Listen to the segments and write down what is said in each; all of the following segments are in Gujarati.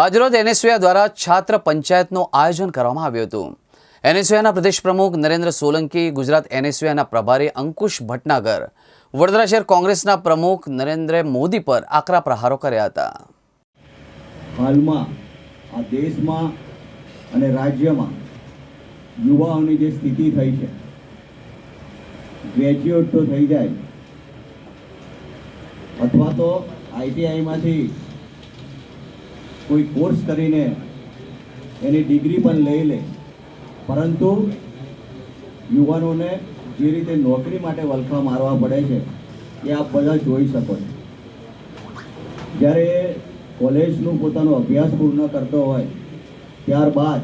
આજરોજ એનએસયુઆઈ દ્વારા છાત્ર પંચાયતનું આયોજન કરવામાં આવ્યું હતું। એનએસયુઆઈના પ્રદેશ પ્રમુખ નરેન્દ્ર સોલંકી, ગુજરાત એનએસયુઆઈના પ્રભારી અંકુશ ભટનાગર, વડોદરા શહેર કોંગ્રેસના પ્રમુખ નરેન્દ્ર મોદી પર આકરા પ્રહારો કર્યા હતા। હાલમાં આ દેશમાં અને રાજ્યમાં યુવાઓની જે સ્થિતિ થઈ છે, ગ્રેજ્યુએટ તો થઈ જાય અથવા તો આઈટીઆઈમાંથી કોઈ કોર્સ કરીને એની ડિગ્રી પણ લઈ લે, પરંતુ યુવાનોને જે રીતે નોકરી માટે વલખા મારવા પડે છે એ આપ બધા જોઈ શકો છો। જ્યારે કોલેજનું પોતાનો અભ્યાસ પૂર્ણ કરતો હોય ત્યારબાદ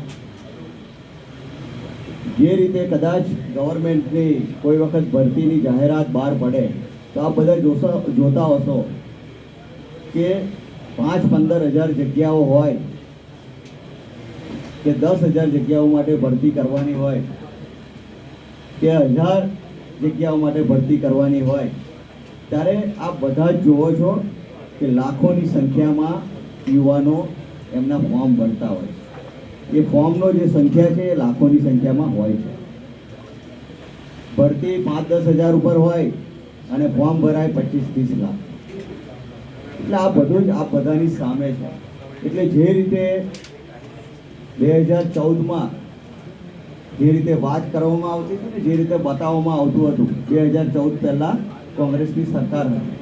જે રીતે કદાચ ગવર્મેન્ટની કોઈ વખત ભરતીની જાહેરાત બહાર પડે તો આપ બધા જોતા હશો કે 5-15 હજાર જગ્યાઓ હોય કે 10,000 જગ્યાઓ માટે ભરતી કરવાની હોય કે 1000 જગ્યાઓ માટે ભરતી કરવાની હોય, ત્યારે આપ બધા જ જુઓ છો કે લાખોની સંખ્યામાં યુવાનો એમના ફોર્મ ભરતા હોય છે। એ ફોર્મનો જે સંખ્યા છે એ લાખોની સંખ્યામાં હોય છે। ભરતી 5-10 હજાર ઉપર હોય અને ફોર્મ ભરાય 25-30 લાખ, એટલે આ બધું જ આ બધાની સામે છે। એટલે જે રીતે 2014માં જે રીતે વાત કરવામાં આવતી હતી ને, જે રીતે બતાવવામાં આવતું હતું, 2014 પહેલાં કોંગ્રેસની સરકાર હતી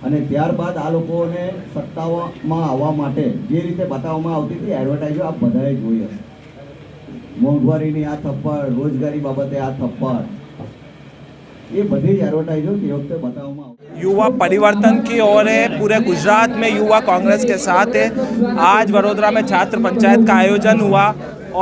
અને ત્યારબાદ આ લોકોને સત્તામાં આવવા માટે જે રીતે બતાવવામાં આવતી હતી એડવર્ટાઇઝો આપ બધાએ જોઈ હશે। મોંઘવારીની આ થપ્પડ, રોજગારી બાબતે આ થપ્પડ, ये बड़ी एडवर्टाइजों की वक्त बताऊंगा। युवा परिवर्तन की ओर है, पूरे गुजरात में युवा कांग्रेस के साथ है। आज वडोदरा में छात्र पंचायत का आयोजन हुआ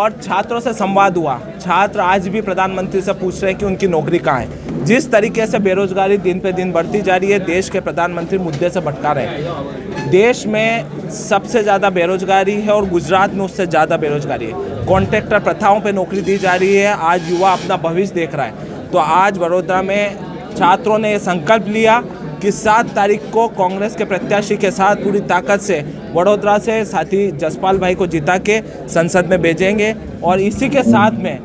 और छात्रों से संवाद हुआ। छात्र आज भी प्रधानमंत्री से पूछ रहे हैं कि उनकी नौकरी कहाँ है। जिस तरीके से बेरोजगारी दिन पे दिन बढ़ती जा रही है, देश के प्रधानमंत्री मुद्दे से भटका रहे हैं। देश में सबसे ज़्यादा बेरोजगारी है और गुजरात में उससे ज़्यादा बेरोजगारी है। कॉन्ट्रैक्टर प्रथाओं पे नौकरी दी जा रही है। आज युवा अपना भविष्य देख रहा है। तो आज वडोदरा में छात्रों ने ये संकल्प लिया कि 7 तारीख को कांग्रेस के प्रत्याशी के साथ पूरी ताकत से वडोदरा से साथी जसपाल भाई को जिता के संसद में भेजेंगे। और इसी के साथ में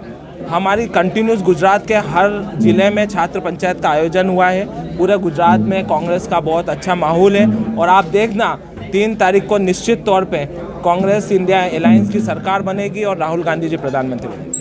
हमारी कंटिन्यूस गुजरात के हर ज़िले में छात्र पंचायत का आयोजन हुआ है। पूरे गुजरात में कांग्रेस का बहुत अच्छा माहौल है और आप देखना 3 तारीख को निश्चित तौर पे कांग्रेस इंडिया अलायंस की सरकार बनेगी और राहुल गांधी जी प्रधानमंत्री बनेंगे।